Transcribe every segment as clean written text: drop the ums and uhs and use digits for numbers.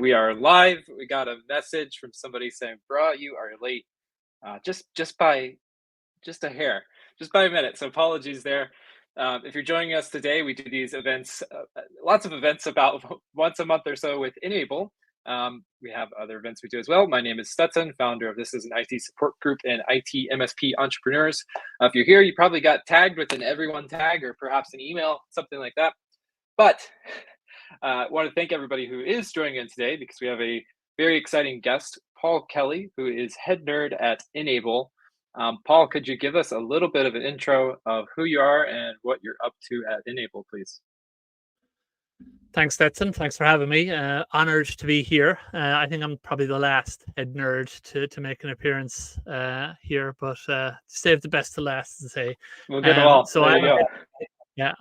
we are live. We got a message from somebody saying, "Bruh, you are late, just by just a hair, just by a minute." So apologies there. If you're joining us today, we do these events, lots of events about once a month or so with Enable. We have other events we do as well. My name is Stetson, founder of This is an IT Support Group and IT MSP Entrepreneurs. If you're here, you probably got tagged with an everyone tag or perhaps an email, something like that. But I want to thank everybody who is joining in today because we have a very exciting guest, Paul Kelly, who is head nerd at Enable. Paul, could you give us a little bit of an intro of who you are and what you're up to at Enable, please? Thanks, Stetson. Thanks for having me. Honored to be here. I think I'm probably the last head nerd to make an appearance here, but save the best to last, to say. We'll get them all. So I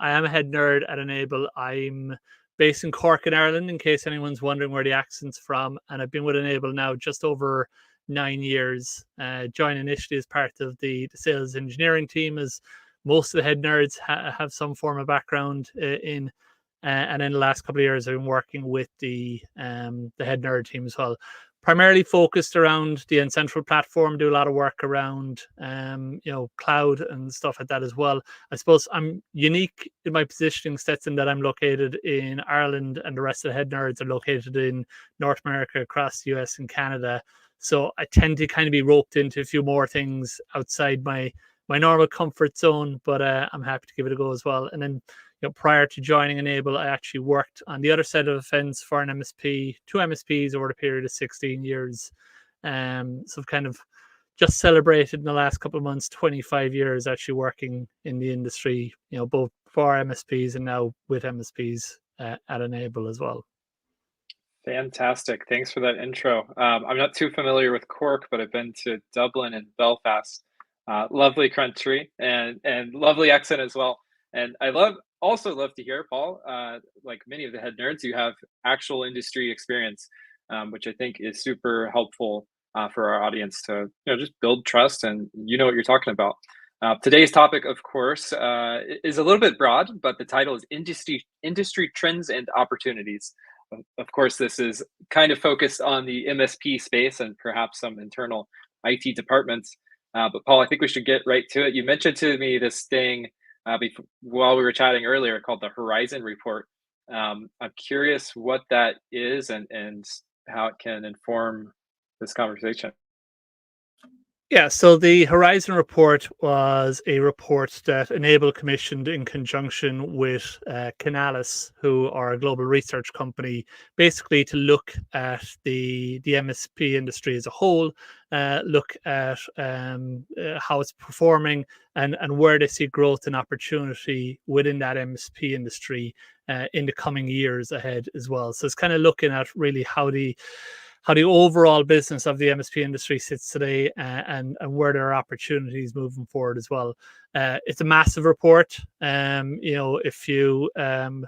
am a head nerd at Enable. I'm based in Cork in Ireland, in case anyone's wondering where the accent's from, and I've been with Enable now just over 9 years. Joined initially as part of the sales engineering team, as most of the head nerds have some form of background in. And in the last couple of years, I've been working with the head nerd team as well. Primarily focused around the N-Central platform, do a lot of work around cloud and stuff like that as well. I suppose I'm unique in my positioning, Stetson, that I'm located in Ireland and the rest of the head nerds are located in North America, across the US and Canada. So I tend to kind of be roped into a few more things outside my normal comfort zone, but I'm happy to give it a go as well. And then prior to joining Enable, I actually worked on the other side of the fence for an MSP, 2 MSPs over the period of 16 years. So I've kind of just celebrated in the last couple of months 25 years actually working in the industry, both for MSPs and now with MSPs at Enable as well. Fantastic. Thanks for that intro. I'm not too familiar with Cork, but I've been to Dublin and Belfast. Lovely country and lovely accent as well. And I also love to hear, Paul, like many of the head nerds, you have actual industry experience, which I think is super helpful for our audience to just build trust and what you're talking about. Today's topic, of course, is a little bit broad, but the title is Industry Trends and Opportunities. Of course, this is kind of focused on the MSP space and perhaps some internal IT departments. But Paul, I think we should get right to it. You mentioned to me this thing while we were chatting earlier called the Horizon Report. I'm curious what that is and how it can inform this conversation. Yeah, so the Horizon Report was a report that Enable commissioned in conjunction with Canalys, who are a global research company, basically to look at the MSP industry as a whole, look at how it's performing and where they see growth and opportunity within that MSP industry in the coming years ahead as well. So it's kind of looking at really how the overall business of the MSP industry sits today and where there are opportunities moving forward as well. It's a massive report. If you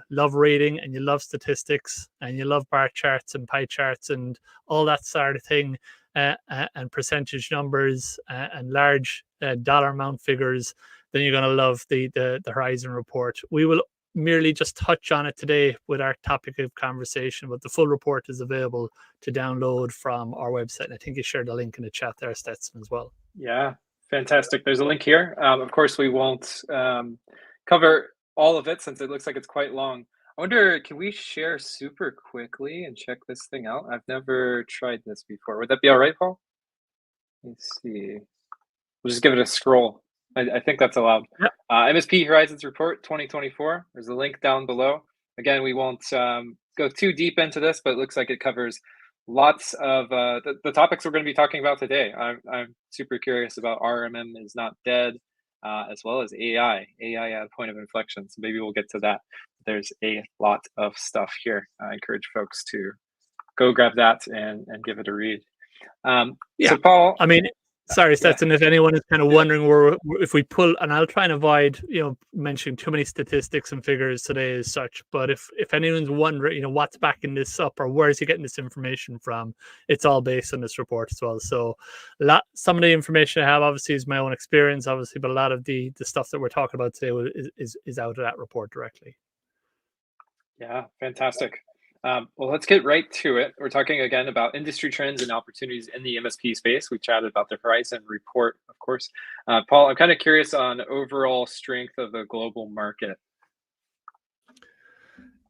love reading and you love statistics and you love bar charts and pie charts and all that sort of thing, and percentage numbers and large dollar amount figures, then you're going to love the Horizon Report. We will merely just touch on it today with our topic of conversation, but the full report is available to download from our website. And I think you shared the link in the chat there, Stetson, as well. Yeah, fantastic. There's a link here. Of course, we won't cover all of it since it looks like it's quite long. I wonder, can we share super quickly and check this thing out? I've never tried this before. Would that be all right, Paul? Let's see. We'll just give it a scroll. I think that's allowed. Yep. MSP Horizons Report 2024. There's a link down below. Again, we won't go too deep into this, but it looks like it covers lots of the topics we're going to be talking about today. I'm super curious about RMM is not dead, as well as AI at a point of inflection. So maybe we'll get to that. There's a lot of stuff here. I encourage folks to go grab that and give it a read. So Paul, sorry, Stetson, if anyone is kind of wondering if we pull, and I'll try and avoid, mentioning too many statistics and figures today as such, but if anyone's wondering, what's backing this up or where is he getting this information from, it's all based on this report as well. So some of the information I have obviously is my own experience, obviously, but a lot of the stuff that we're talking about today is out of that report directly. Yeah, fantastic. Well, let's get right to it. We're talking again about industry trends and opportunities in the MSP space. We chatted about the Horizon Report, of course. Paul, I'm kind of curious on overall strength of the global market.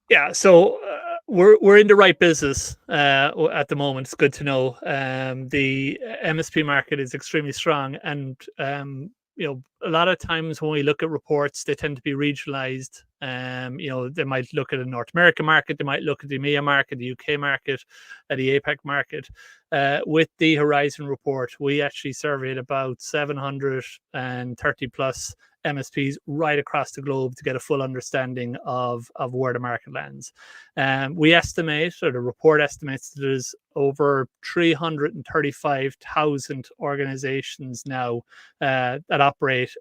Yeah, so we're in the right business at the moment. It's good to know. The MSP market is extremely strong, and a lot of times when we look at reports, they tend to be regionalized. They might look at the North American market, they might look at the EMEA market, the UK market, the APAC market. With the Horizon Report, we actually surveyed about 730 plus MSPs right across the globe to get a full understanding of where the market lands. We estimate, or the report estimates, that there's over 335,000 organizations now that operate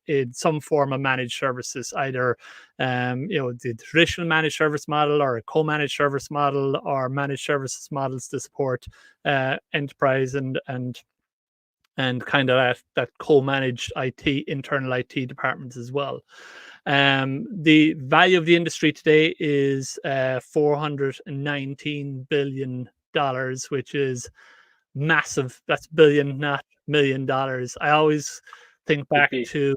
in some form of managed services, either the traditional managed service model or a co-managed service model or managed services models to support enterprise and kind of that co-managed IT, internal IT departments as well. The value of the industry today is $419 billion, which is massive. That's billion, not $1,000,000. I always think back Be to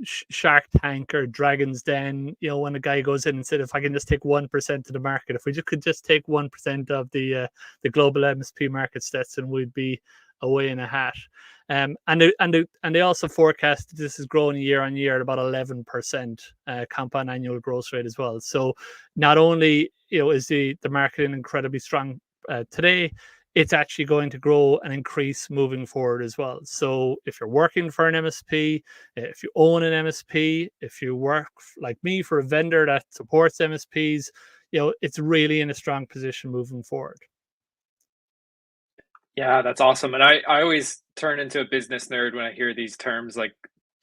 Shark Tank or Dragon's Den, when a guy goes in and said, if I can just take 1% of the market, if we could just take 1% of the global MSP market stats, and we'd be away in a hat. And they also forecast that this is growing year on year at about 11% compound annual growth rate as well. So not only is the market incredibly strong today, it's actually going to grow and increase moving forward as well. So if you're working for an MSP, if you own an MSP, if you work like me for a vendor that supports MSPs, it's really in a strong position moving forward. Yeah, that's awesome. And I always turn into a business nerd when I hear these terms like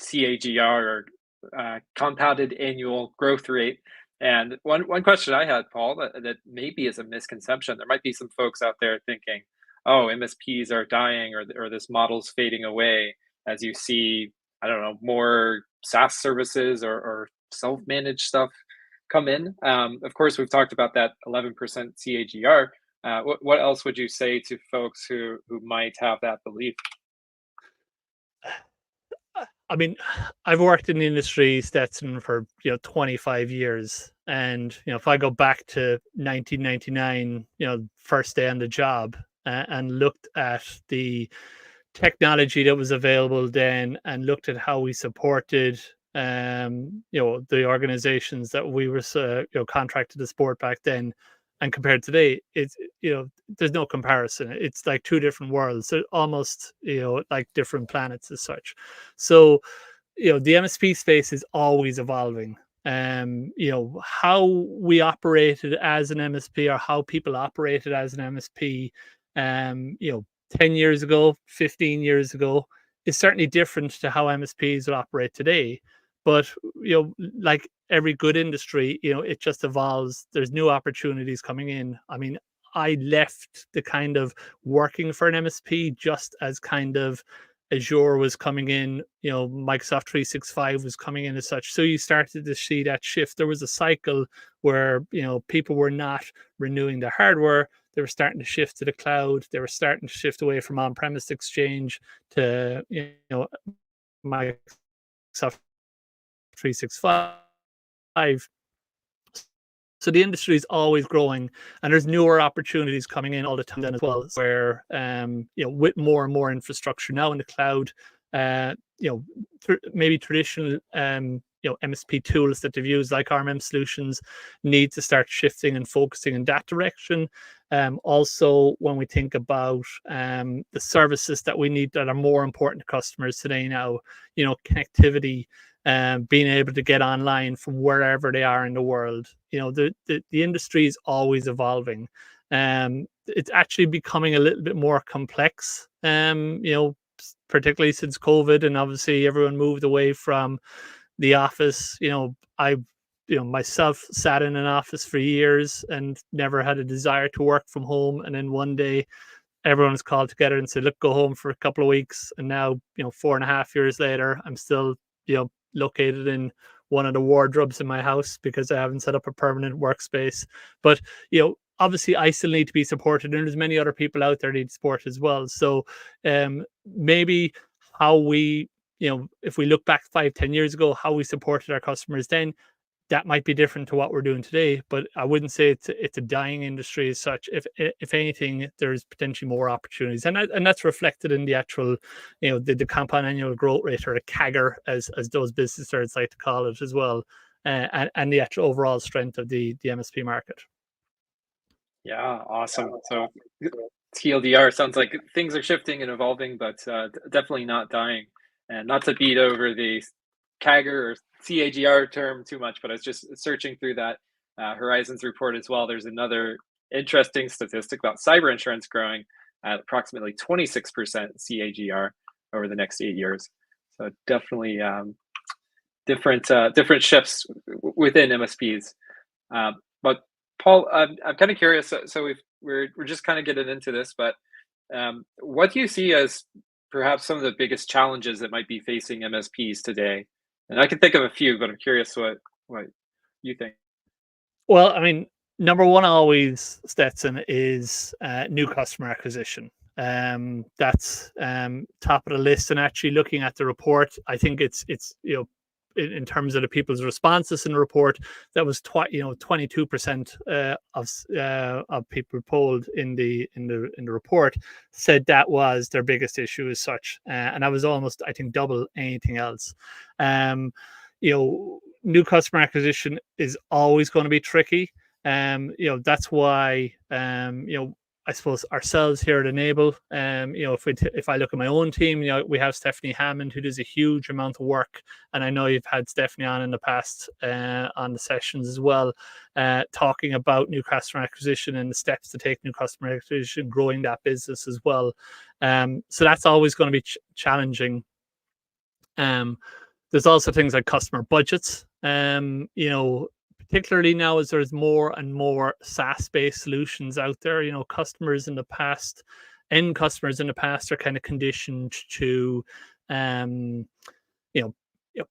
CAGR or compounded annual growth rate. And one question I had, Paul, that maybe is a misconception. There might be some folks out there thinking, "Oh, MSPs are dying, or this model's fading away," as you see, I don't know, more SaaS services or self-managed stuff come in. Of course, we've talked about that 11% CAGR. What else would you say to folks who might have that belief? I mean, I've worked in the industry, Stetson, for 25 years, and if I go back to 1999, first day on the job, and looked at the technology that was available then, and looked at how we supported, the organizations that we were, contracted to support back then, and compared today, it's there's no comparison. It's like two different worlds. They're almost like different planets as such. So the MSP space is always evolving. How we operated as an MSP, or how people operated as an MSP, 10 years ago, 15 years ago, is certainly different to how MSPs will operate today. But like every good industry, it just evolves. There's new opportunities coming in. I mean, I left the kind of working for an MSP just as kind of Azure was coming in, Microsoft 365 was coming in as such. So you started to see that shift. There was a cycle where, people were not renewing their hardware. They were starting to shift to the cloud. They were starting to shift away from on-premise Exchange to, Microsoft 365. So the industry is always growing, and there's newer opportunities coming in all the time then as well, where with more and more infrastructure now in the cloud, maybe traditional MSP tools that they've used like RMM solutions need to start shifting and focusing in that direction. Also, when we think about the services that we need that are more important to customers today now, connectivity, being able to get online from wherever they are in the world. The industry is always evolving. It's actually becoming a little bit more complex, particularly since COVID, and obviously everyone moved away from the office. I myself sat in an office for years and never had a desire to work from home. And then one day everyone was called together and said, look, go home for a couple of weeks. And now, 4.5 years later, I'm still, located in one of the wardrobes in my house because I haven't set up a permanent workspace. But obviously I still need to be supported, and there's many other people out there need support as well. So maybe how we, if we look back 5, 10 years ago, how we supported our customers then, that might be different to what we're doing today. But I wouldn't say it's a dying industry as such. If anything, there's potentially more opportunities, and that's reflected in the actual, the compound annual growth rate, or the CAGR, as those business nerds like to call it as well, and the actual overall strength of the MSP market. Yeah, awesome. So TLDR sounds like things are shifting and evolving, but definitely not dying. And not to beat over the CAGR or CAGR term too much, but I was just searching through that Horizons report as well. There's another interesting statistic about cyber insurance growing at approximately 26% CAGR over the next 8 years. So definitely different shifts within MSPs. But Paul, I'm kind of curious. So we're just kind of getting into this, but what do you see as perhaps some of the biggest challenges that might be facing MSPs today? And I can think of a few, but I'm curious what you think. Well, I mean, number one always, Stetson, is new customer acquisition. That's top of the list. And actually, looking at the report, I think it's in terms of the people's responses in the report, that was 22% of people polled in the report said that was their biggest issue as such, and that was almost, I think, double anything else. New customer acquisition is always going to be tricky. That's why I suppose ourselves here at Enable, if I look at my own team, we have Stephanie Hammond, who does a huge amount of work, and I know you've had Stephanie on in the past on the sessions as well, talking about new customer acquisition and the steps to take new customer acquisition, growing that business as well. So that's always going to be challenging. There's also things like customer budgets. Particularly now as there's more and more SaaS-based solutions out there, end customers in the past are kind of conditioned to,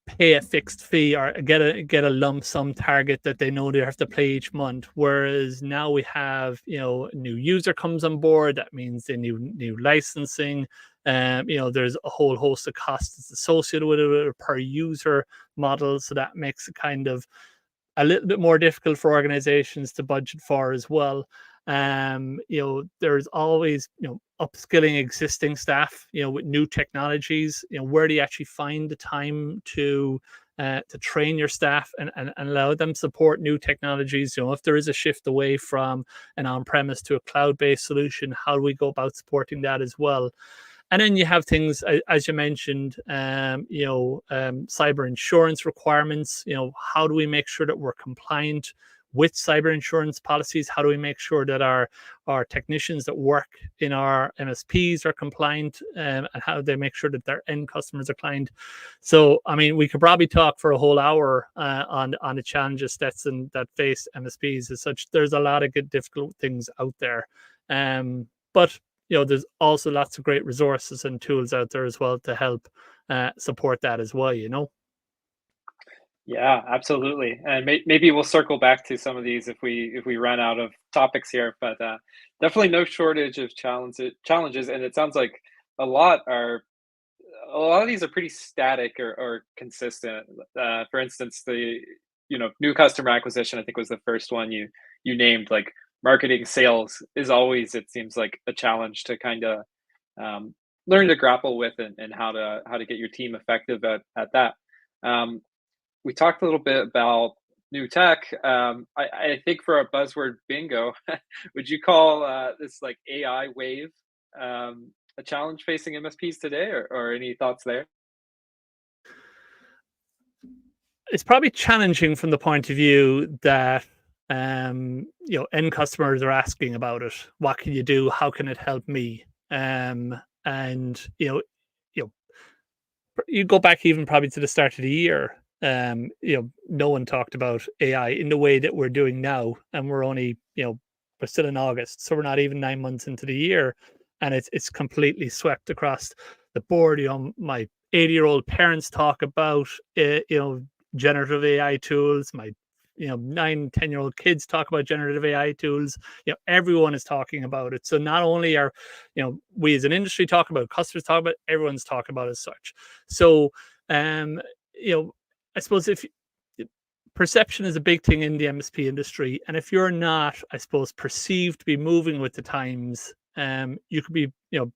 pay a fixed fee or get a lump sum target that they know they have to pay each month. Whereas now we have, a new user comes on board. That means the new licensing. There's a whole host of costs associated with it, a per user model. So that makes it kind of a little bit more difficult for organizations to budget for as well. There's always, upskilling existing staff, with new technologies. Where do you actually find the time to train your staff and allow them to support new technologies? If there is a shift away from an on-premise to a cloud-based solution, how do we go about supporting that as well? And then you have things, as you mentioned, cyber insurance requirements. How do we make sure that we're compliant with cyber insurance policies? How do we make sure that our technicians that work in our MSPs are compliant, and how do they make sure that their end customers are compliant? So, I mean, we could probably talk for a whole hour on the challenges that face MSPs as such. There's a lot of good, difficult things out there. But there's also lots of great resources and tools out there as well to help support that as well, Yeah, absolutely. And maybe we'll circle back to some of these if we run out of topics here. But definitely no shortage of challenges, and it sounds like a lot of these are pretty static or consistent. For instance, the new customer acquisition, I think, was the first one you named. Like, marketing sales is always, it seems like, a challenge to kind of learn to grapple with, and how to get your team effective at that. We talked a little bit about new tech. I think for a buzzword bingo, would you call this like AI wave a challenge facing MSPs today, or any thoughts there? It's probably challenging from the point of view that end customers are asking about it. What can you do? How can it help me? And you go back even probably to the start of the year. No one talked about AI in the way that we're doing now, and we're only, we're still in August, so we're not even 9 months into the year, and it's completely swept across the board. My 80-year-old parents talk about generative AI tools. My 9, 10-year-old kids talk about generative AI tools. Everyone is talking about it. So not only are we as an industry talking about it, customers talk about it, everyone's talking about it as such. So I suppose if perception is a big thing in the MSP industry, and if you're not, I suppose, perceived to be moving with the times, you could be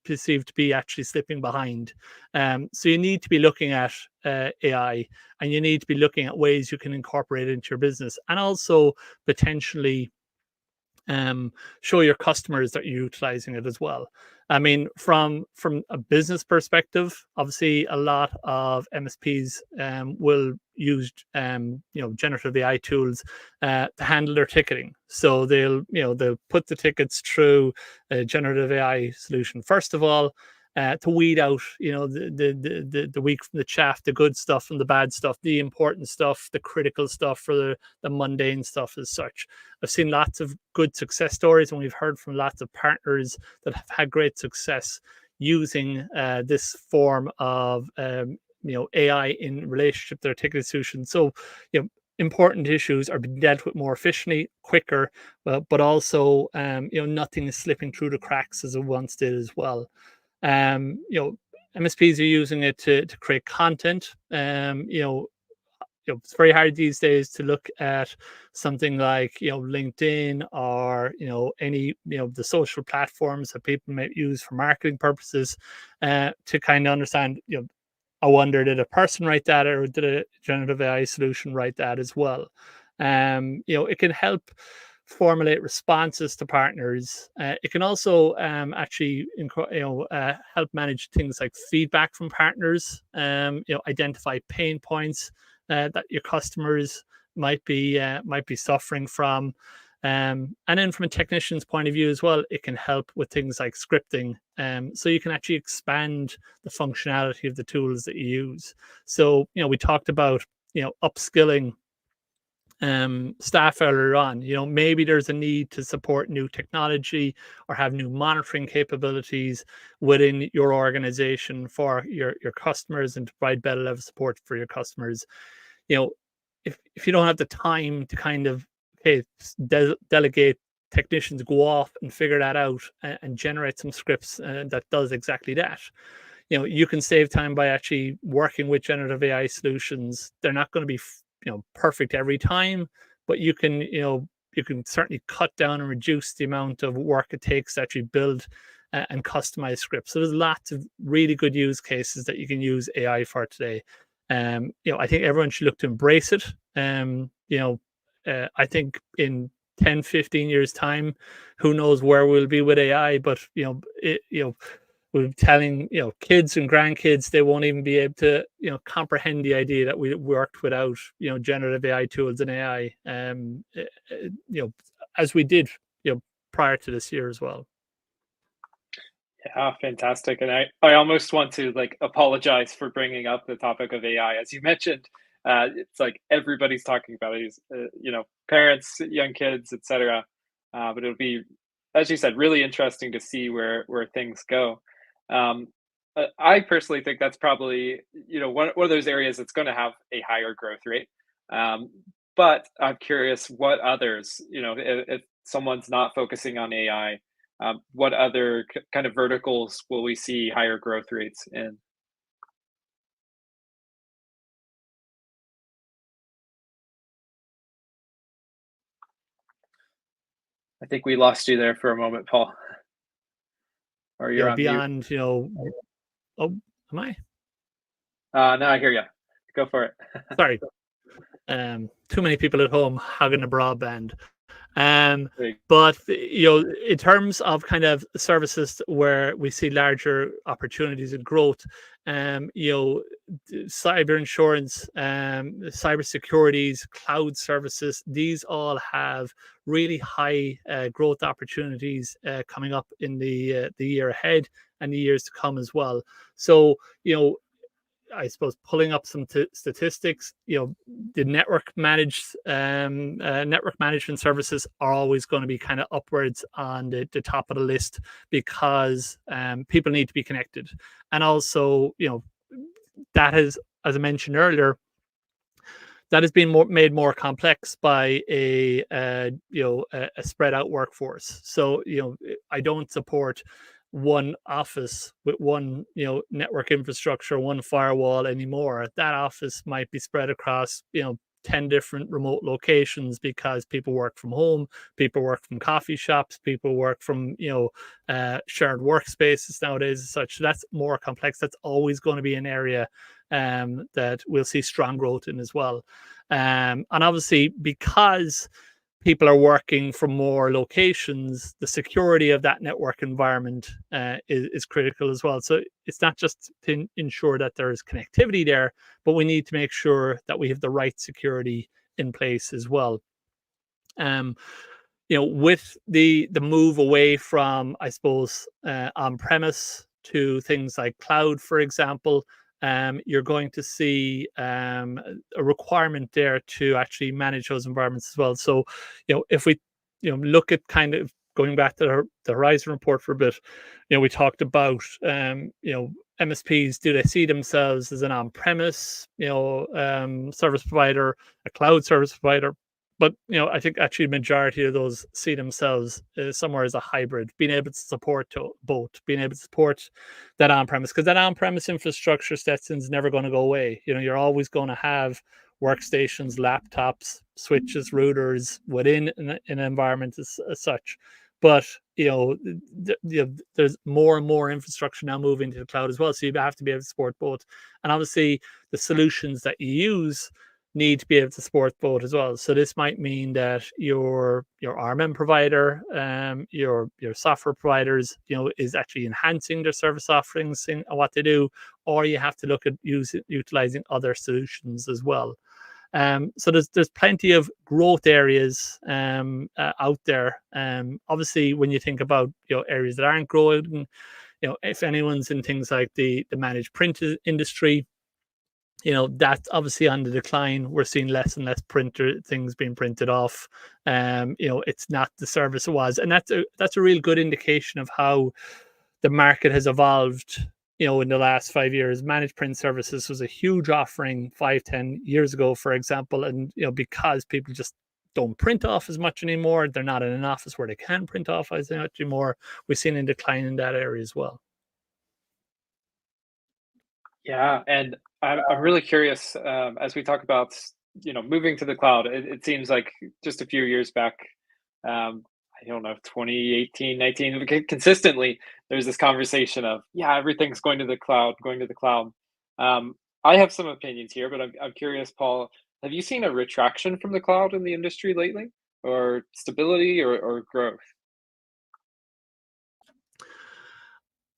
perceived to be actually slipping behind. So you need to be looking at AI, and you need to be looking at ways you can incorporate it into your business, and also potentially show your customers that you're utilizing it as well. I mean, from a business perspective, obviously a lot of MSPs will use generative AI tools to handle their ticketing. So they'll put the tickets through a generative AI solution first of all, to weed out the weak from the chaff, the good stuff from the bad stuff, the important stuff, the critical stuff for the mundane stuff as such. I've seen lots of good success stories, and we've heard from lots of partners that have had great success using this form of AI in relationship to their ticketing solution. So important issues are being dealt with more efficiently, quicker, but also nothing is slipping through the cracks as it once did as well. MSPs are using it to create content. It's very hard these days to look at something like LinkedIn or any the social platforms that people might use for marketing purposes, to kind of understand. I wonder, did a person write that, or did a generative AI solution write that as well? It can help formulate responses to partners. It can also actually help manage things like feedback from partners. Identify pain points that your customers might be suffering from. And then from a technician's point of view as well, it can help with things like scripting. So you can actually expand the functionality of the tools that you use. So we talked about upskilling staff earlier on. Maybe there's a need to support new technology or have new monitoring capabilities within your organization for your customers, and to provide better level of support for your customers. If you don't have the time to kind of delegate technicians, go off and figure that out, and generate some scripts that does exactly that. You can save time by actually working with generative AI solutions. They're not going to be perfect every time, but you can certainly cut down and reduce the amount of work it takes to actually build and customize scripts. So there's lots of really good use cases that you can use AI for today. I think everyone should look to embrace it. I think in 10-15 years time, who knows where we'll be with AI, but we're telling kids and grandkids they won't even be able to comprehend the idea that we worked without generative AI tools and AI, as we did prior to this year as well. Yeah, fantastic. And I almost want to apologize for bringing up the topic of AI. As you mentioned, it's like everybody's talking about it. Parents, young kids, etc. But it'll be, as you said, really interesting to see where things go. I personally think that's probably one of those areas that's going to have a higher growth rate. But I'm curious what others, if someone's not focusing on AI, what other kind of verticals will we see higher growth rates in? I think we lost you there for a moment, Paul, or you're on mute. Beyond oh, am I? No, I hear you. Go for it. Sorry. Too many people at home hogging a broadband. Great. But in terms of kind of services where we see larger opportunities and growth, cyber insurance, cyber securities, cloud services, these all have really high growth opportunities coming up in the year ahead and the years to come as well. So I suppose pulling up some statistics, the network management services are always going to be kind of upwards on the top of the list, because people need to be connected. And also, that is, as I mentioned earlier, that has been made more complex by a spread out workforce. So I don't support one office with one network infrastructure, one firewall anymore. That office might be spread across 10 different remote locations, because people work from home, people work from coffee shops, people work from shared workspaces nowadays as such. So that's more complex. That's always going to be an area that we'll see strong growth in as well. And obviously, because people are working from more locations, the security of that network environment is critical as well. So it's not just to ensure that there is connectivity there, but we need to make sure that we have the right security in place as well. With the move away from, I suppose, on premise to things like cloud, for example, you're going to see a requirement there to actually manage those environments as well. So, if we look at kind of going back to the Horizon report for a bit, we talked about MSPs. Do they see themselves as an on-premise service provider, a cloud service provider? But I think actually the majority of those see themselves somewhere as a hybrid, being able to support both, being able to support that on-premise, because that on-premise infrastructure, Stetson, is never going to go away. You're always going to have workstations, laptops, switches, routers within an environment as such. But there's more and more infrastructure now moving to the cloud as well, so you have to be able to support both. And obviously, the solutions that you use need to be able to support both as well. So this might mean that your RMM provider, your software providers, is actually enhancing their service offerings in what they do, or you have to look at utilizing other solutions as well. So there's plenty of growth areas out there. Obviously, when you think about areas that aren't growing, if anyone's in things like the managed print industry, that's obviously on the decline. We're seeing less and less printer things being printed off. It's not the service it was, and that's a real good indication of how the market has evolved. In the last 5 years, managed print services was a huge offering 5-10 years ago, for example, and because people just don't print off as much anymore, they're not in an office where they can print off as much anymore. We've seen a decline in that area as well. Yeah, and I'm really curious, as we talk about, moving to the cloud. It seems like just a few years back, I don't know, 2018, 19, consistently, there's this conversation of, yeah, everything's going to the cloud, going to the cloud. I have some opinions here, but I'm curious, Paul, have you seen a retraction from the cloud in the industry lately, or stability, or growth?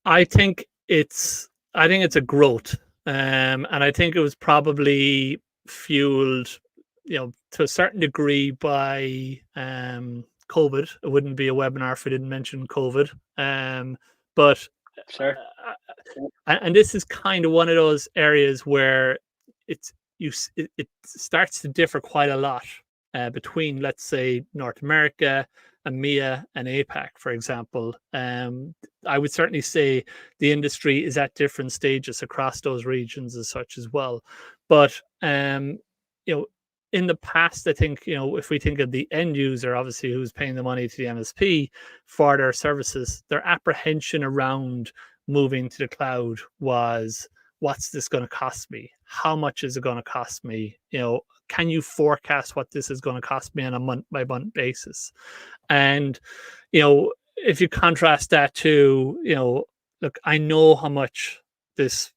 I think it's a growth, and I think it was probably fueled, to a certain degree by COVID. It wouldn't be a webinar if we didn't mention COVID. But Sure. and this is kind of one of those areas where it starts to differ quite a lot between, let's say, North America, EMEA, and APAC, for example. I would certainly say the industry is at different stages across those regions as such as well. But in the past, I think, if we think of the end user, obviously, who's paying the money to the MSP for their services, their apprehension around moving to the cloud was, what's this going to cost me? How much is it going to cost me? Can you forecast what this is going to cost me on a month by month basis? And, if you contrast that to, look, I know how much this,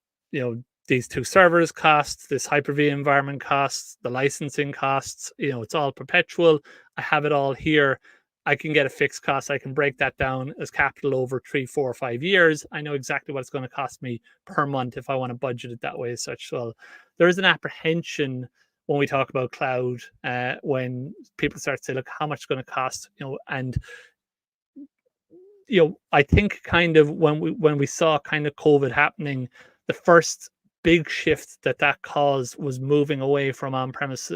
these two servers cost, this Hyper-V environment costs, the licensing costs, it's all perpetual. I have it all here. I can get a fixed cost. I can break that down as capital over 3, 4, 5 years. I know exactly what it's going to cost me per month if I want to budget it that way as such. So there is an apprehension when we talk about cloud, when people start to say, look, how much it's going to cost, and I think kind of when we saw kind of COVID happening, the first big shift that caused was moving away from on-premise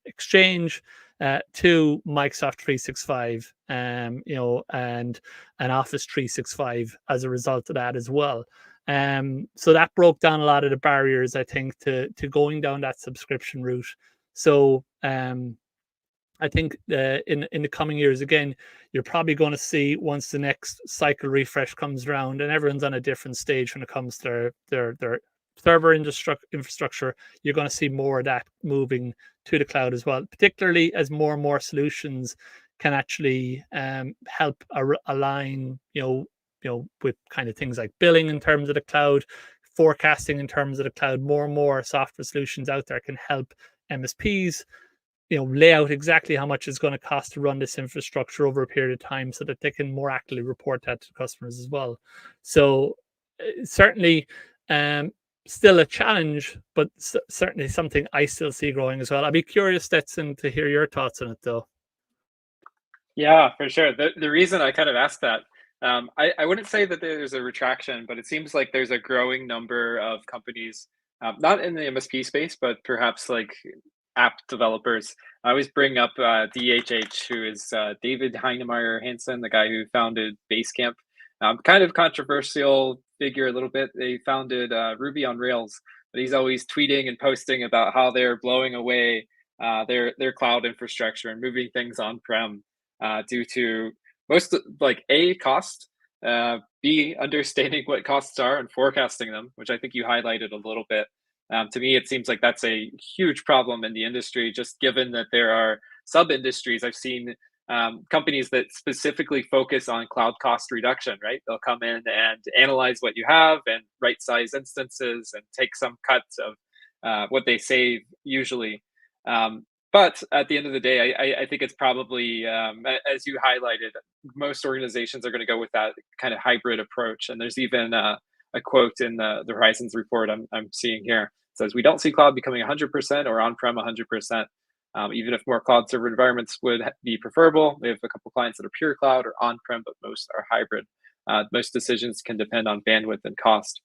exchange to Microsoft 365, and Office 365 as a result of that as well. So that broke down a lot of the barriers, I think, to going down that subscription route. So I think in the coming years, again, you're probably going to see, once the next cycle refresh comes around, and everyone's on a different stage when it comes to their server infrastructure, you're going to see more of that moving to the cloud as well, particularly as more and more solutions can actually help align, with kind of things like billing in terms of the cloud, forecasting in terms of the cloud. More and more software solutions out there can help MSPs lay out exactly how much it's going to cost to run this infrastructure over a period of time, so that they can more accurately report that to customers as well. So certainly still a challenge, but certainly something I still see growing as well. I'd be curious, Stetson, to hear your thoughts on it, though. Yeah, for sure. The reason I kind of asked that, I wouldn't say that there's a retraction, but it seems like there's a growing number of companies, not in the MSP space, but perhaps like app developers. I always bring up DHH, who is David Heinemeier Hansen, the guy who founded Basecamp. Kind of controversial figure a little bit. They founded Ruby on Rails, but he's always tweeting and posting about how they're blowing away their cloud infrastructure and moving things on prem due to most like a cost, b understanding what costs are and forecasting them, which I think you highlighted a little bit. To me, it seems like that's a huge problem in the industry, just given that there are sub industries. I've seen companies that specifically focus on cloud cost reduction, right? They'll come in and analyze what you have and right size instances and take some cuts of what they save usually. But at the end of the day, I think it's probably, as you highlighted, most organizations are going to go with that kind of hybrid approach. And there's even a quote in the Horizons report I'm seeing here. It says, "We don't see cloud becoming 100% or on-prem 100%. Even if more cloud server environments would be preferable. We have a couple clients that are pure cloud or on-prem, but most are hybrid. Most decisions can depend on bandwidth and cost."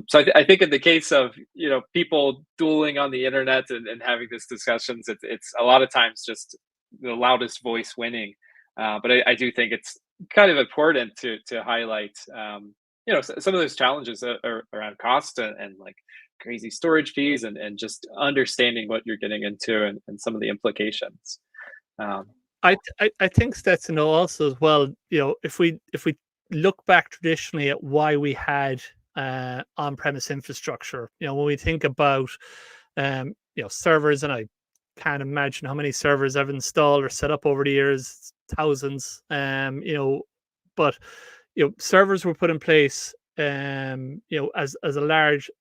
So I think in the case of people dueling on the internet and having these discussions, it's a lot of times just the loudest voice winning. But I do think it's kind of important to highlight some of those challenges around cost and like crazy storage fees and just understanding what you're getting into and some of the implications. Um, I think Stetson also as well. If we look back traditionally at why we had on-premise infrastructure, when we think about servers, and I can't imagine how many servers I've installed or set up over the years, thousands. But servers were put in place, as a large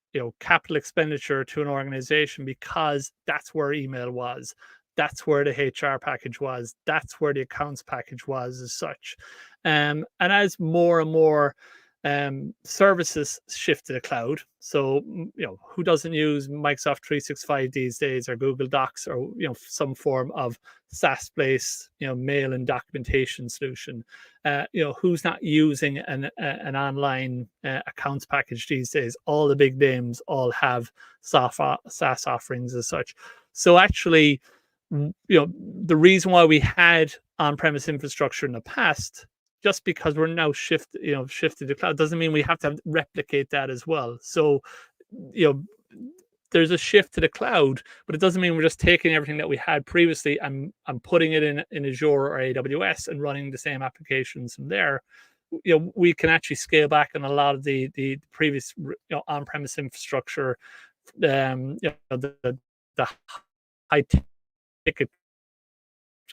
capital expenditure to an organization, because that's where email was, that's where the HR package was, that's where the accounts package was as such. And as more and more services shift to the cloud, so who doesn't use Microsoft 365 these days, or Google Docs, or some form of SaaS-based mail and documentation solution? Who's not using an online accounts package these days? All the big names all have SaaS offerings as such. So actually, the reason why we had on-premise infrastructure in the past, just because we're now shifted to cloud, doesn't mean we have to replicate that as well. So there's a shift to the cloud, but it doesn't mean we're just taking everything that we had previously and putting it in Azure or AWS and running the same applications from there. We can actually scale back on a lot of the previous on-premise infrastructure, the high ticket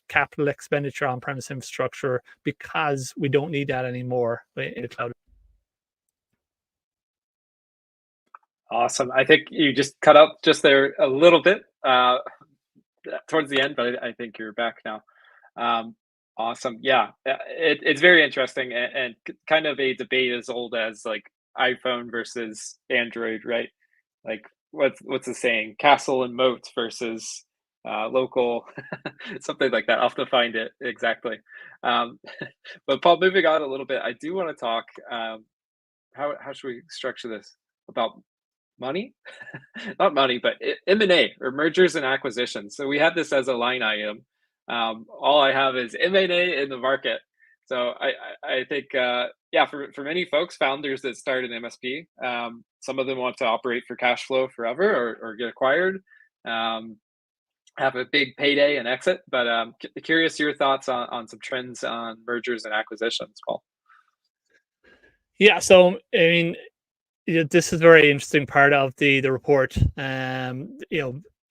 capital expenditure on-premise infrastructure, because we don't need that anymore in the cloud. Awesome. I think you just cut out just there a little bit towards the end, but I think you're back now. Awesome. Yeah, it's very interesting and kind of a debate as old as like iPhone versus Android, right? Like what's the saying? Castle and moat versus local, something like that. I'll have to find it exactly. Um, but Paul, moving on a little bit, I do want to talk. How should we structure this about money? Not money, but M&A or mergers and acquisitions. So we had this as a line item. All I have is M&A in the market. So I think yeah, for many folks, founders that start an MSP, some of them want to operate for cash flow forever or get acquired, um, have a big payday and exit. But curious your thoughts on some trends on mergers and acquisitions, Paul. Yeah, so I mean, this is a very interesting part of the report.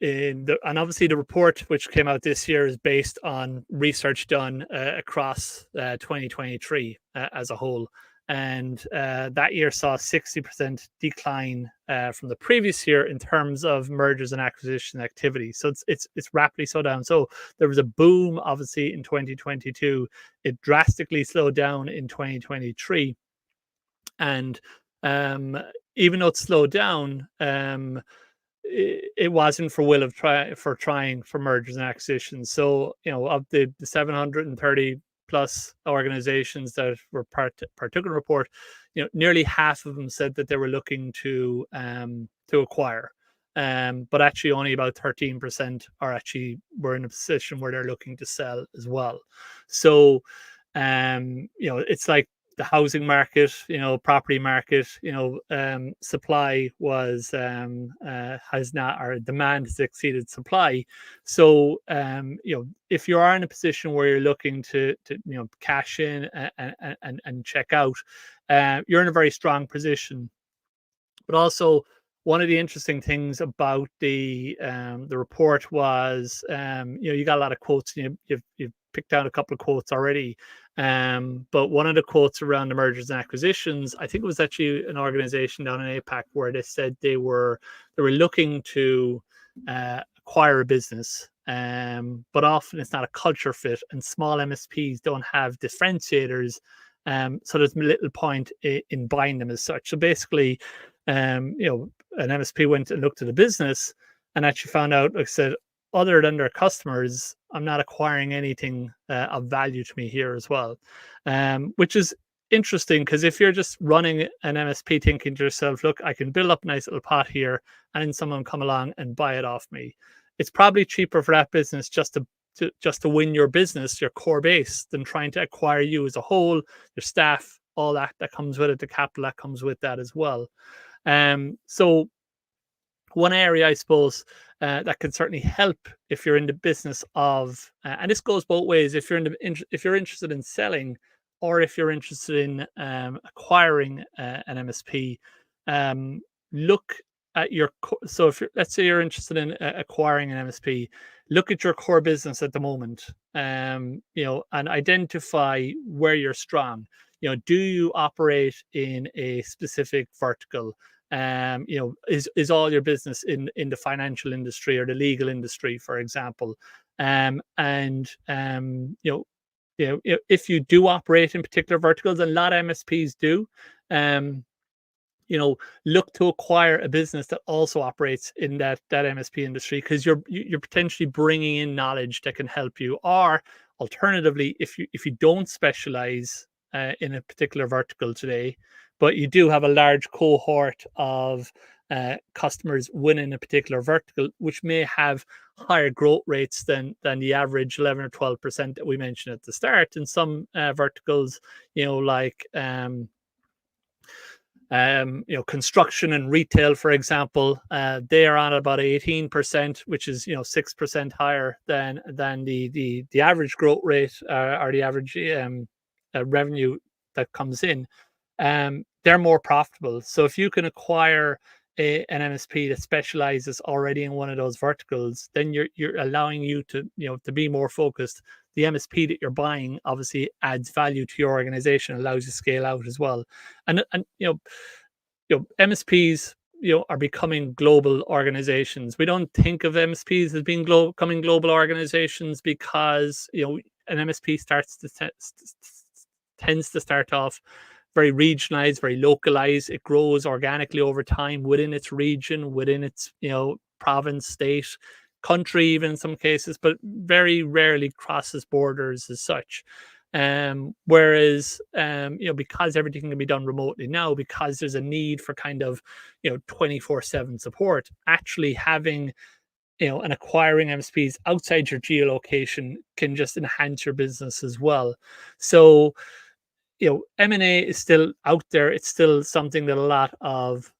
And obviously the report which came out this year is based on research done across 2023 as a whole, and that year saw a 60% decline from the previous year in terms of mergers and acquisition activity. So it's rapidly slowed down. So there was a boom obviously in 2022. It drastically slowed down in 2023, and um, even though it slowed down, it wasn't for will of trying for mergers and acquisitions. So of the 730 plus organizations that were partook in the report, nearly half of them said that they were looking to acquire. But actually only about 13% were in a position where they're looking to sell as well. So it's like the housing market, property market, supply was has not, or demand has exceeded supply. So if you are in a position where you're looking to cash in and check out, you're in a very strong position. But also, one of the interesting things about the report was, you got a lot of quotes. And you've picked out a couple of quotes already. But one of the quotes around the mergers and acquisitions, I think it was actually an organization down in APAC where they said they were looking to acquire a business. But often it's not a culture fit, and small MSPs don't have differentiators. So there's little point in buying them as such. So basically, an MSP went and looked at the business and actually found out, like I said, other than their customers, I'm not acquiring anything of value to me here as well, which is interesting because if you're just running an MSP thinking to yourself, look, I can build up a nice little pot here and then someone come along and buy it off me, it's probably cheaper for that business just to win your business, your core base, than trying to acquire you as a whole, your staff, all that comes with it, the capital that comes with that as well. So one area, I suppose, that can certainly help if you're in the business of, and this goes both ways. If you're interested in selling, or if you're interested in acquiring an MSP, look at your. So if let's say you're interested in acquiring an MSP, look at your core business at the moment, and identify where you're strong. Do you operate in a specific vertical? Is all your business in the financial industry or the legal industry, for example? If you do operate in particular verticals, and a lot of MSPs do, um, look to acquire a business that also operates in that MSP industry, because you're potentially bringing in knowledge that can help you. Or alternatively, if you don't specialize in a particular vertical today, but you do have a large cohort of customers within a particular vertical, which may have higher growth rates than the average 11 or 12% that we mentioned at the start. In some verticals, like construction and retail, for example, they are on about 18%, which is 6% higher than the average growth rate, or the average revenue that comes in. They're more profitable. So if you can acquire an MSP that specializes already in one of those verticals, then you're allowing you to be more focused. The MSP that you're buying obviously adds value to your organization, allows you to scale out as well. And MSPs are becoming global organizations. We don't think of MSPs as being becoming global organizations because an MSP tends to start off very regionalized, very localized. It grows organically over time within its region, within its province, state, country, even in some cases, but very rarely crosses borders as such. Whereas because everything can be done remotely now, because there's a need for kind of 24/7 support, actually having and acquiring MSPs outside your geolocation can just enhance your business as well. So, M&A is still out there. It's still something that a lot of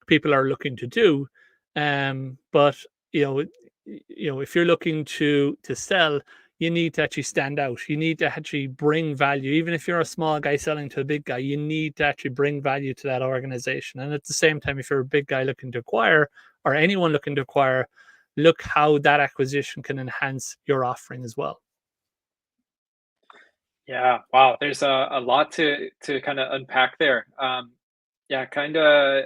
people are looking to do. But if you're looking to sell, you need to actually stand out. You need to actually bring value. Even if you're a small guy selling to a big guy, you need to actually bring value to that organization. And at the same time, if you're a big guy looking to acquire, or anyone looking to acquire, look how that acquisition can enhance your offering as well. Yeah, wow. There's a lot to kind of unpack there. Yeah, kind of.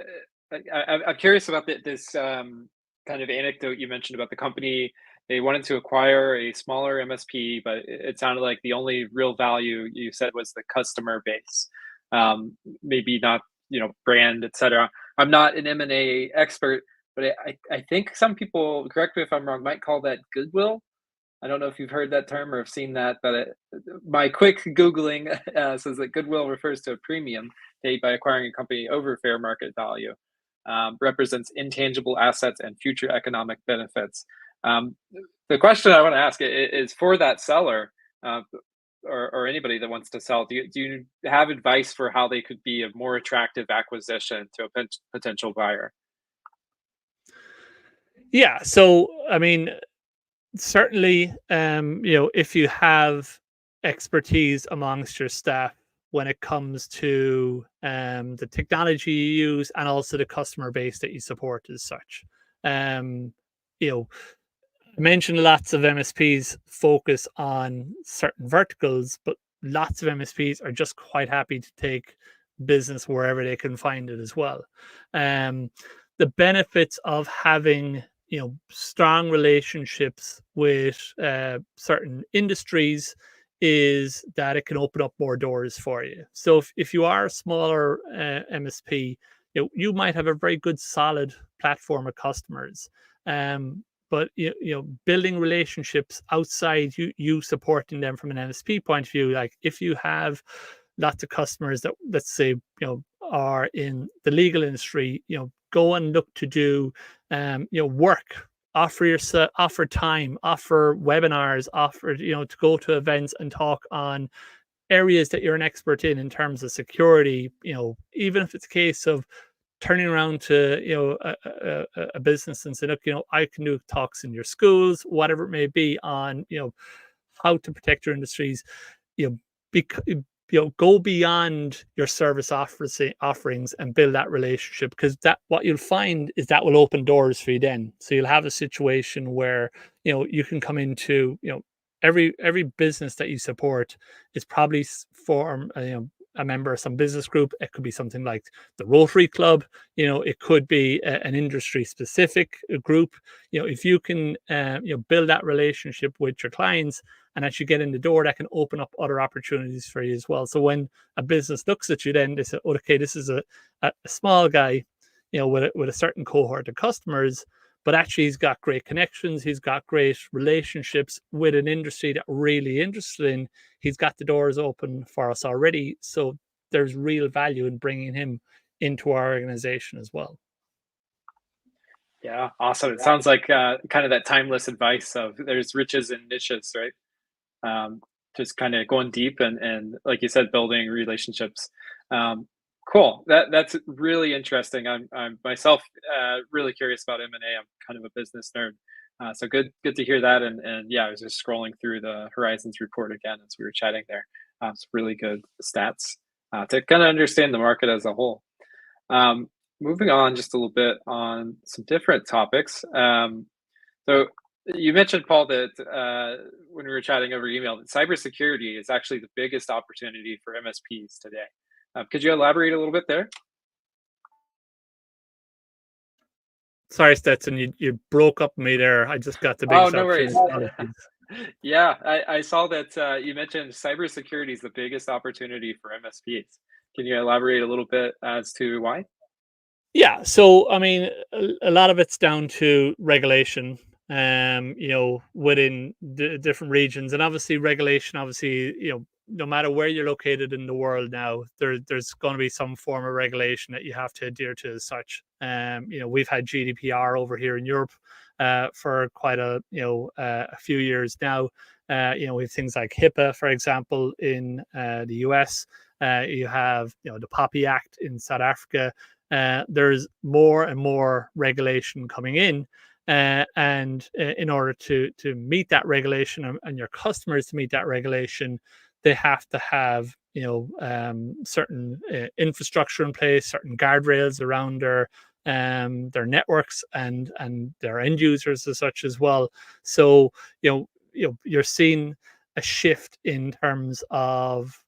I'm curious about this kind of anecdote you mentioned about the company. They wanted to acquire a smaller MSP, but it sounded like the only real value you said was the customer base. Maybe not, brand, etc. I'm not an M&A expert, but I think some people, correct me if I'm wrong, might call that goodwill. I don't know if you've heard that term or have seen that, but my quick Googling says that goodwill refers to a premium paid by acquiring a company over fair market value, represents intangible assets and future economic benefits. Um, the question I want to ask is for that seller, or anybody that wants to sell, do you have advice for how they could be a more attractive acquisition to a potential buyer? Yeah. So, I mean, certainly, if you have expertise amongst your staff when it comes to the technology you use and also the customer base that you support as such. Um, you know, I mentioned lots of MSPs focus on certain verticals, but lots of MSPs are just quite happy to take business wherever they can find it as well. Um, the benefits of having strong relationships with certain industries is that it can open up more doors for you. So if you are a smaller MSP, you might have a very good solid platform of customers. But building relationships outside you supporting them from an MSP point of view, like if you have lots of customers that, let's say, are in the legal industry, go and look to do work, offer time, offer webinars, offer to go to events and talk on areas that you're an expert in terms of security. Even if it's a case of turning around to a business and say, look, I can do talks in your schools, whatever it may be, on how to protect your industries. you know go beyond your service offerings and build that relationship, because that what you'll find is that will open doors for you then. So you'll have a situation where you can come into every business that you support is probably form a member of some business group. It could be something like the Rotary Club. It could be an industry specific group. If you can build that relationship with your clients and actually get in the door, that can open up other opportunities for you as well. So when a business looks at you, then they say, okay, this is a small guy, with a certain cohort of customers, but actually he's got great connections, he's got great relationships with an industry that we're really interested in. He's got the doors open for us already. So there's real value in bringing him into our organization as well. Yeah, awesome. It sounds like kind of that timeless advice of there's riches and niches, right? um, just kind of going deep and like you said, building relationships. Um, cool. That's really interesting. I'm myself really curious about M&A. I'm kind of a business nerd, so good to hear that. And yeah, I was just scrolling through the Horizons report again as we were chatting there. It's really good stats to kind of understand the market as a whole. Um, moving on just a little bit on some different topics. So you mentioned, Paul, that when we were chatting over email, that cybersecurity is actually the biggest opportunity for MSPs today. Could you elaborate a little bit there? Sorry, Stetson, you broke up me there. I just got the Oh, biggest no worries. opportunity. Apologies. Yeah, I saw that you mentioned cybersecurity is the biggest opportunity for MSPs. Can you elaborate a little bit as to why? Yeah, so I mean, a lot of it's down to regulation, within the different regions, and obviously regulation. Obviously, no matter where you're located in the world now, there's going to be some form of regulation that you have to adhere to as such. We've had GDPR over here in Europe. for quite a few years now. We have things like HIPAA, for example, in the US. You have the Poppy Act in South Africa. There's more and more regulation coming in, and in order to meet that regulation, and your customers to meet that regulation, they have to have certain infrastructure in place, certain guardrails around their networks and their end users as such as well. So you're seeing a shift in terms of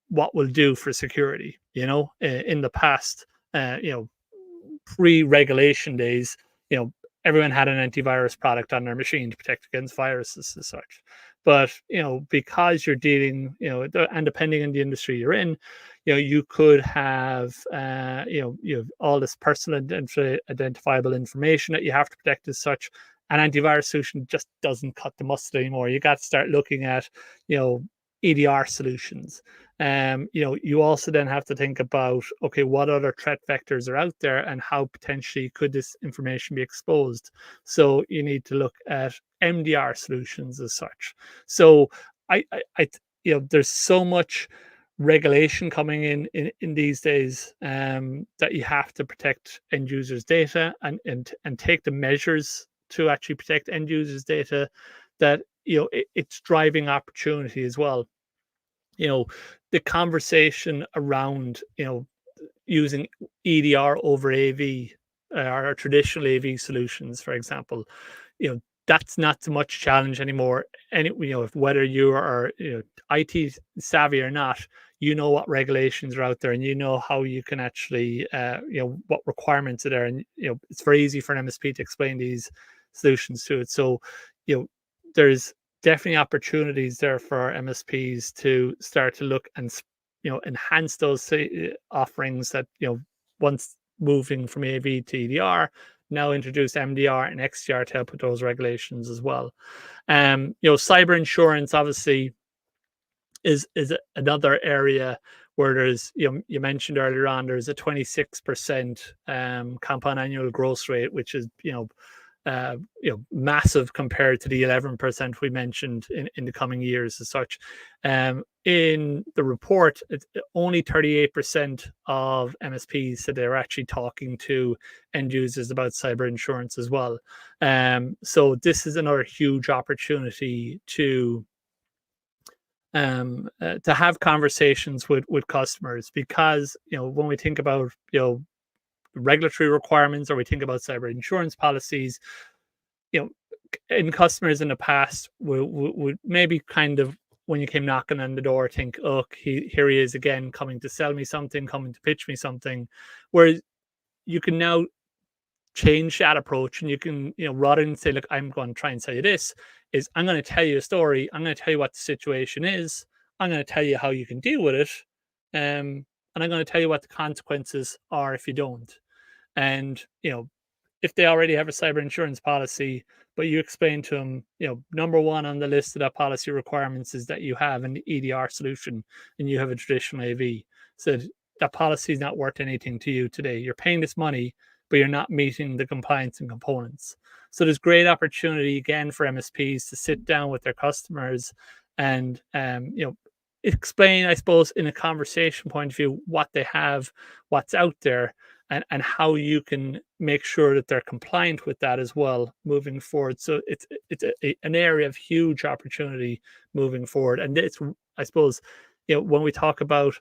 what will do for security. In the past, pre-regulation days, everyone had an antivirus product on their machine to protect against viruses as such. But because you're dealing, and depending on the industry you're in, you could have, you have all this personal identifiable information that you have to protect as such. An antivirus solution just doesn't cut the mustard anymore. You got to start looking at, EDR solutions. You also then have to think about, okay, what other threat vectors are out there and how potentially could this information be exposed. So you need to look at MDR solutions as such. So there's so much regulation coming in these days, that you have to protect end users' data and take the measures to actually protect end users' data, that it's driving opportunity as well. The conversation around using EDR over AV, or traditional AV solutions, for example, that's not so much challenge anymore. And if whether you are IT savvy or not, what regulations are out there, and how you can actually what requirements are there, and it's very easy for an MSP to explain these solutions to it. So there's definitely opportunities there for MSPs to start to look and enhance those offerings that once moving from AV to EDR, now introduce MDR and XDR to help with those regulations as well. Cyber insurance obviously is another area where there's you mentioned earlier on, there's a 26% compound annual growth rate, which is massive compared to the 11% we mentioned in the coming years as such. In the report, it's only 38% of MSPs said they're actually talking to end users about cyber insurance as well. So this is another huge opportunity to have conversations with customers, because when we think about regulatory requirements, or we think about cyber insurance policies, in customers in the past would maybe kind of, when you came knocking on the door, think, oh, here he is again, coming to sell me something, coming to pitch me something. Whereas you can now change that approach, and you can, rather than say, look, I'm going to try and sell you this, is I'm going to tell you a story. I'm going to tell you what the situation is. I'm going to tell you how you can deal with it. And I'm going to tell you what the consequences are if you don't. And, if they already have a cyber insurance policy, but you explain to them, number one on the list of that policy requirements is that you have an EDR solution and you have a traditional AV. So that policy is not worth anything to you today. You're paying this money, but you're not meeting the compliance and components. So there's great opportunity again for MSPs to sit down with their customers and, explain, I suppose, in a conversation point of view, what they have, what's out there, and how you can make sure that they're compliant with that as well moving forward. So it's an area of huge opportunity moving forward. And it's, I suppose, when we talk about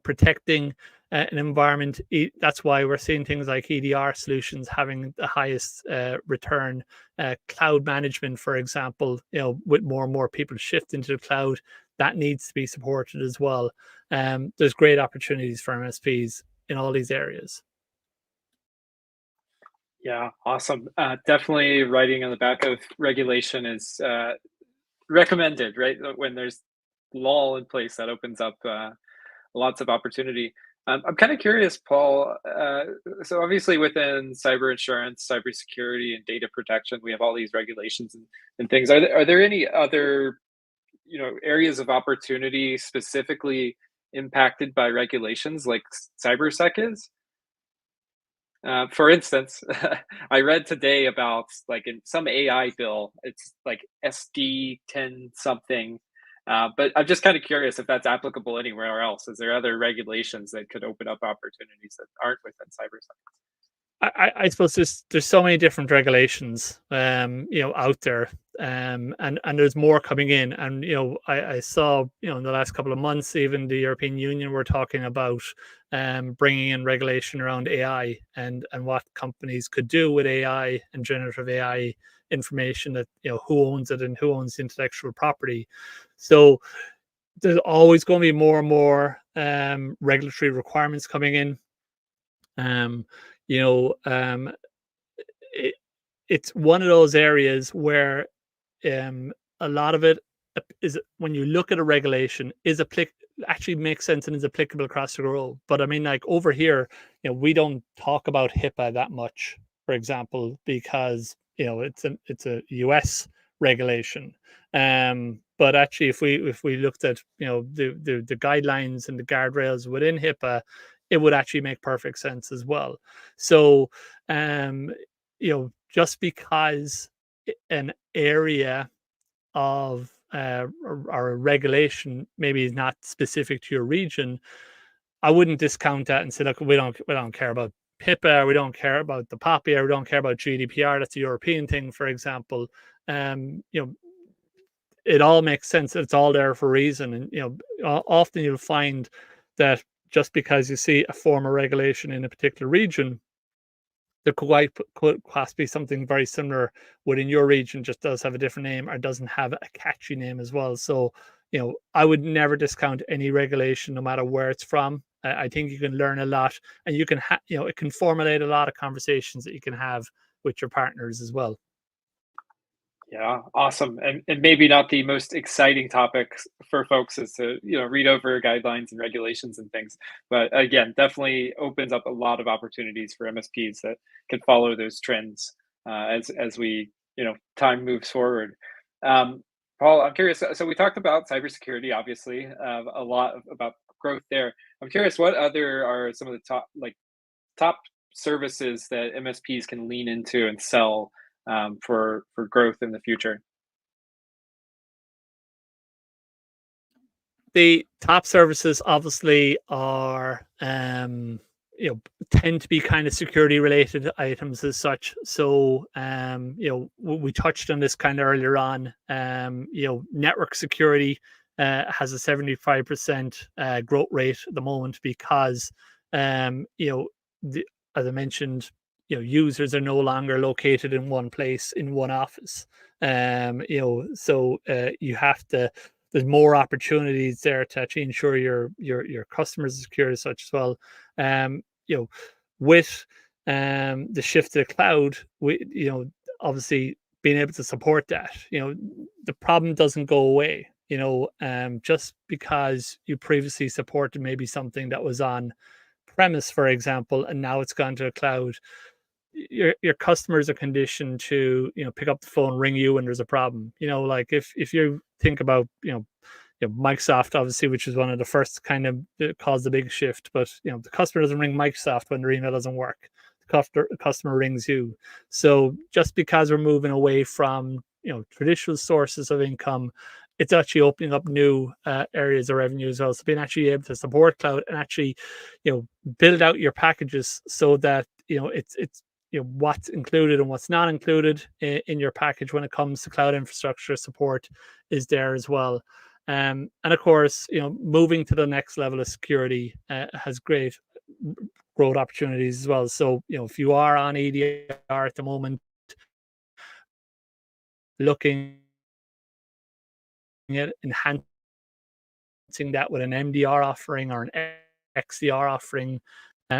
protecting an environment, that's why we're seeing things like EDR solutions having the highest return. Cloud management, for example, with more and more people shifting to the cloud, that needs to be supported as well. There's great opportunities for MSPs in all these areas. Yeah, awesome. Definitely writing on the back of regulation is recommended, right? When there's law in place, that opens up lots of opportunity. I'm kind of curious, Paul. So obviously within cyber insurance, cybersecurity, and data protection, we have all these regulations and things. Are there any other areas of opportunity specifically impacted by regulations like cybersec is? For instance, I read today about like in some AI bill, it's like SD 10 something. But I'm just kind of curious if that's applicable anywhere else. Is there other regulations that could open up opportunities that aren't within cybersecurity? I suppose there's so many different regulations, out there, and there's more coming in. And I saw, in the last couple of months, even the European Union were talking about bringing in regulation around AI and what companies could do with AI and generative AI information, that who owns it and who owns the intellectual property. So there's always going to be more and more regulatory requirements coming in. Um, you know, um, it, it's one of those areas where a lot of it is, when you look at a regulation, is actually makes sense and is applicable across the globe. But I mean, like over here, we don't talk about HIPAA that much, for example, because it's a US regulation. But actually, if we looked at the guidelines and the guardrails within HIPAA, it would actually make perfect sense as well. So, just because an area of or a regulation maybe is not specific to your region, I wouldn't discount that and say, look, we don't care about HIPAA, we don't care about the POPI, or we don't care about GDPR. That's a European thing, for example. Um, you know, it all makes sense. It's all there for a reason, and often you'll find that just because you see a form of regulation in a particular region, there could possibly something very similar within your region, just does have a different name or doesn't have a catchy name as well. So, I would never discount any regulation, no matter where it's from. I think you can learn a lot, and you can, it can formulate a lot of conversations that you can have with your partners as well. Yeah, awesome. And maybe not the most exciting topics for folks is to, read over guidelines and regulations and things. But again, definitely opens up a lot of opportunities for MSPs that can follow those trends as we, time moves forward. Um, Paul, I'm curious. So we talked about cybersecurity, obviously, a lot about growth there. I'm curious, what other are some of the top services that MSPs can lean into and sell for growth in the future. The top services obviously are, tend to be kind of security related items as such. So, we touched on this kind of earlier on. Network security has a 75% growth rate at the moment, because, as I mentioned, users are no longer located in one place, in one office. So you have to, there's more opportunities there to actually ensure your customers are secure as such as well. You know, with the shift to the cloud, we obviously being able to support that, the problem doesn't go away. Just because you previously supported maybe something that was on premise, for example, and now it's gone to a cloud, your customers are conditioned to pick up the phone, ring you when there's a problem. Like if you think about Microsoft, obviously, which is one of the first kind of caused the big shift, but the customer doesn't ring Microsoft when their email doesn't work. The customer rings you. So just because we're moving away from traditional sources of income, it's actually opening up new areas of revenue as well. So being actually able to support cloud and actually build out your packages so that it's what's included and what's not included in your package when it comes to cloud infrastructure support is there as well. And of course, moving to the next level of security has great growth opportunities as well. So, if you are on EDR at the moment, looking at enhancing that with an MDR offering or an XDR offering,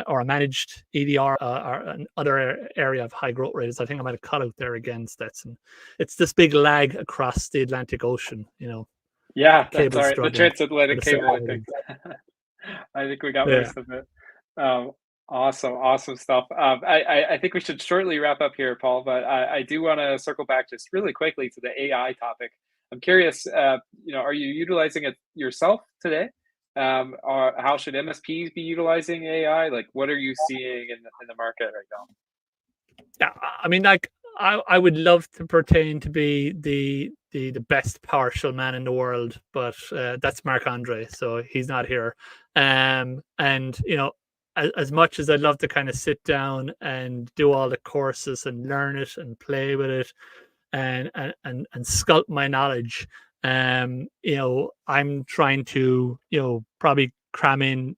or a managed EDR, or another area of high growth rates. I think I might have cut out there again, Stetson. It's this big lag across the Atlantic Ocean, Yeah, that's cable all right. The struggling for transatlantic the cable, I signal. think. I think we got Yeah. most of it. Um, awesome stuff. I think we should shortly wrap up here, Paul, but I do want to circle back just really quickly to the AI topic. I'm curious, are you utilizing it yourself today? Or how should MSPs be utilizing AI? Like, what are you seeing in the market right now? Yeah, I mean, like, I would love to pertain to be the best PowerShell man in the world, but that's Mark Andre, so he's not here. And as much as I'd love to kind of sit down and do all the courses and learn it and play with it and sculpt my knowledge, I'm trying to probably cram in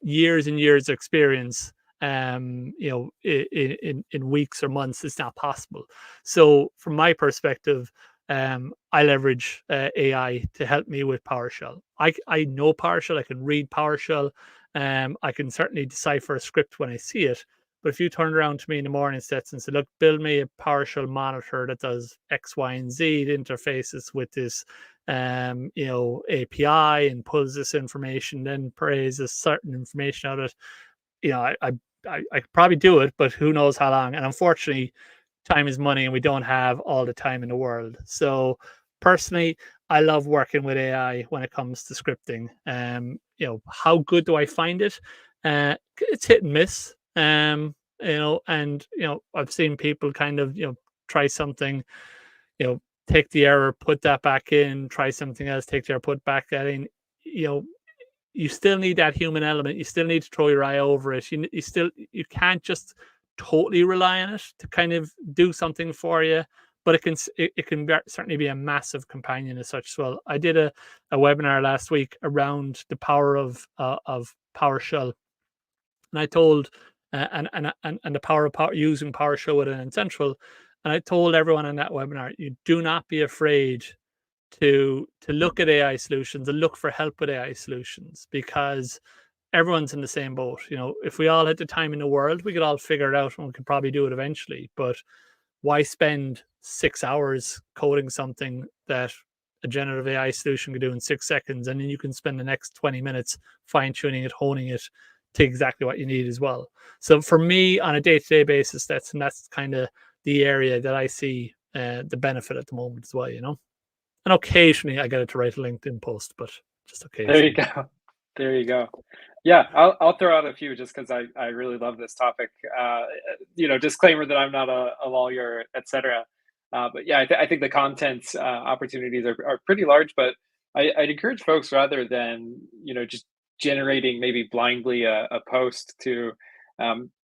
years and years of experience in weeks or months. It's not possible. So from my perspective, I leverage AI to help me with PowerShell. I know PowerShell. I can read PowerShell. I can certainly decipher a script when I see it. But if you turned around to me in the morning, Sets, and said, "Look, build me a PowerShell monitor that does X, Y, and Z, it interfaces with this, API and pulls this information, then praises certain information out of it," you know, I could probably do it, but who knows how long. And unfortunately, time is money, and we don't have all the time in the world. So personally, I love working with AI when it comes to scripting. How good do I find it? It's hit and miss. And I've seen people kind of try something, take the error, put that back in, try something else, take the error, put back that in. You know, you still need that human element. You still need to throw your eye over it. You can't just totally rely on it to kind of do something for you. But it can certainly be a massive companion as such as well. I did a webinar last week around the power of PowerShell, and I told and the power of using PowerShell within N-central, and I told everyone in that webinar, you do not be afraid to look at AI solutions and look for help with AI solutions, because everyone's in the same boat. If we all had the time in the world, we could all figure it out and we could probably do it eventually. But why spend 6 hours coding something that a generative AI solution could do in 6 seconds, and then you can spend the next 20 minutes fine tuning it, honing it to exactly what you need as well. So for me, on a day-to-day basis, that's kind of the area that I see the benefit at the moment as well. And occasionally I get it to write a LinkedIn post, but just There you occasionally. go. There you go. Yeah, I'll throw out a few just because I really love this topic. Disclaimer that I'm not a lawyer, etc. But yeah, I think the content opportunities are pretty large. But I'd encourage folks, rather than just generating maybe blindly a post, to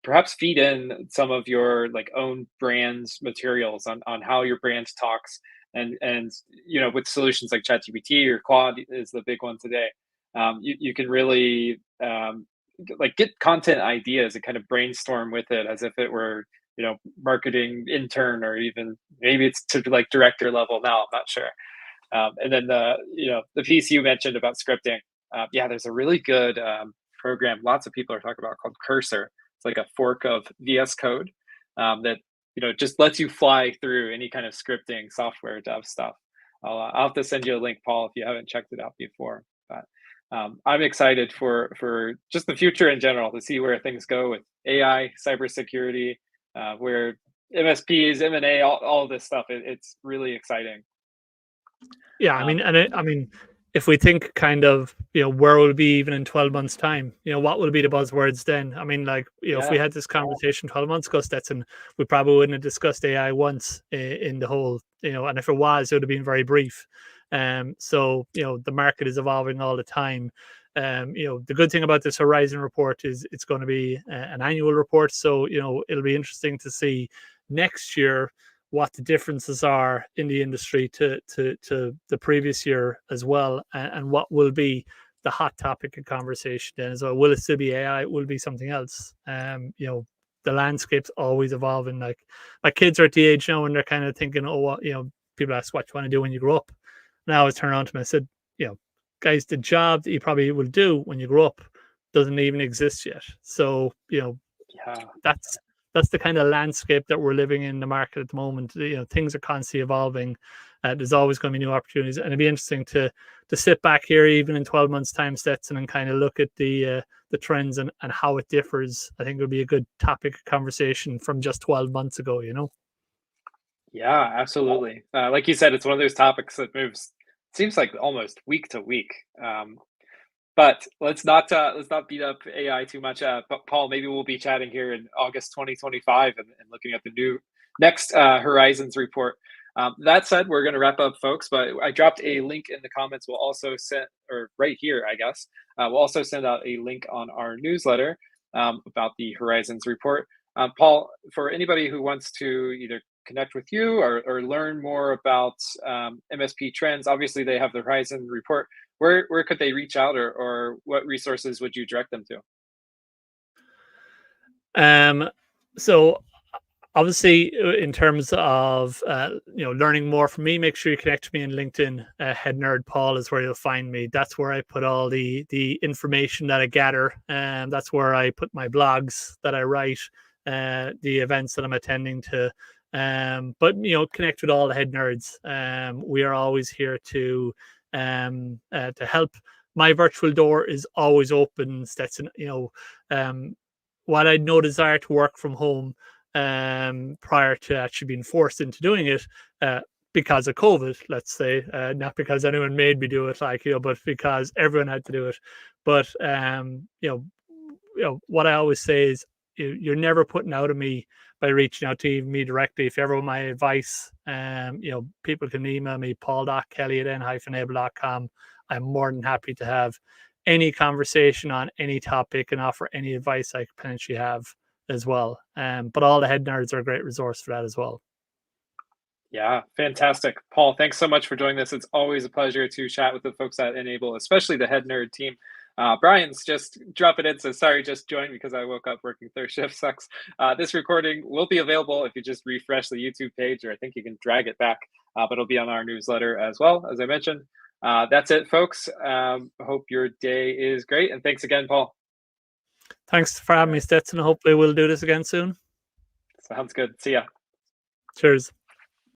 perhaps feed in some of your like own brand's materials on how your brand talks, and with solutions like ChatGPT or Claude is the big one today. You can really like get content ideas and kind of brainstorm with it as if it were marketing intern, or even maybe it's to like director level now, I'm not sure. And then the piece you mentioned about scripting, yeah, there's a really good program lots of people are talking about called Cursor. It's like a fork of VS Code, that just lets you fly through any kind of scripting software dev stuff. I'll have to send you a link, Paul, if you haven't checked it out before. But I'm excited for just the future in general, to see where things go with AI, cybersecurity, where MSPs, M&A, all of this stuff. It's really exciting. Yeah, I mean, Um, and if we think kind of, where will be even in 12 months' time, what will be the buzzwords then? I mean, like, if we yeah, had this conversation 12 months ago, Stetson, we probably wouldn't have discussed AI once in the whole, and if it was, it would have been very brief. So, the market is evolving all the time. The good thing about this Horizon report is it's going to be an annual report. So, it'll be interesting to see next year what the differences are in the industry to the previous year as well, and what will be the hot topic of conversation then as well. Will it still be AI? Will it be something else? The landscape's always evolving. Like, my kids are at the age now and they're kind of thinking, oh, what, people ask what you want to do when you grow up. And I always turn around to them and I said, guys, the job that you probably will do when you grow up doesn't even exist yet. So, yeah. that's that's the kind of landscape that we're living in the market at the moment. Things are constantly evolving. There's always going to be new opportunities, and it'd be interesting to sit back here even in 12 months' time, Stetson, and kind of look at the trends and how it differs. I think it would be a good topic of conversation from just 12 months ago. Yeah, absolutely. Like you said, it's one of those topics that moves, seems like almost week to week. Um, But let's not beat up AI too much. But Paul, maybe we'll be chatting here in August 2025 and looking at the new next Horizons report. That said, we're going to wrap up, folks. But I dropped a link in the comments. We'll also send, or right here, I guess. We'll also send out a link on our newsletter about the Horizons report. Paul, for anybody who wants to either connect with you or learn more about MSP trends, obviously they have the Horizon report. Where could they reach out, or what resources would you direct them to? So obviously, in terms of learning more from me, make sure you connect to me on LinkedIn. Head Nerd Paul is where you'll find me. That's where I put all the information that I gather, and that's where I put my blogs that I write, the events that I'm attending to. But connect with all the head nerds. We are always here to help. My virtual door is always open, Stetson. While I had no desire to work from home prior to actually being forced into doing it because of COVID, let's say, not because anyone made me do it, but because everyone had to do it. But what I always say is you're never putting out of me by reaching out to me directly. If you ever want my advice, people can email me, paul.kelly@n-able.com. I'm more than happy to have any conversation on any topic and offer any advice I could potentially have as well. But all the head nerds are a great resource for that as well. Yeah, fantastic. Paul, thanks so much for joining us. It's always a pleasure to chat with the folks at Enable, especially the head nerd team. Brian's just dropping in, so sorry, just joined because I woke up working third shift. Sucks. This recording will be available if you just refresh the YouTube page, or I think you can drag it back, but it'll be on our newsletter as well, as I mentioned. That's it, folks. Hope your day is great, and thanks again, Paul. Thanks for having me, Stetson. Hopefully we'll do this again soon. Sounds good. See ya. Cheers.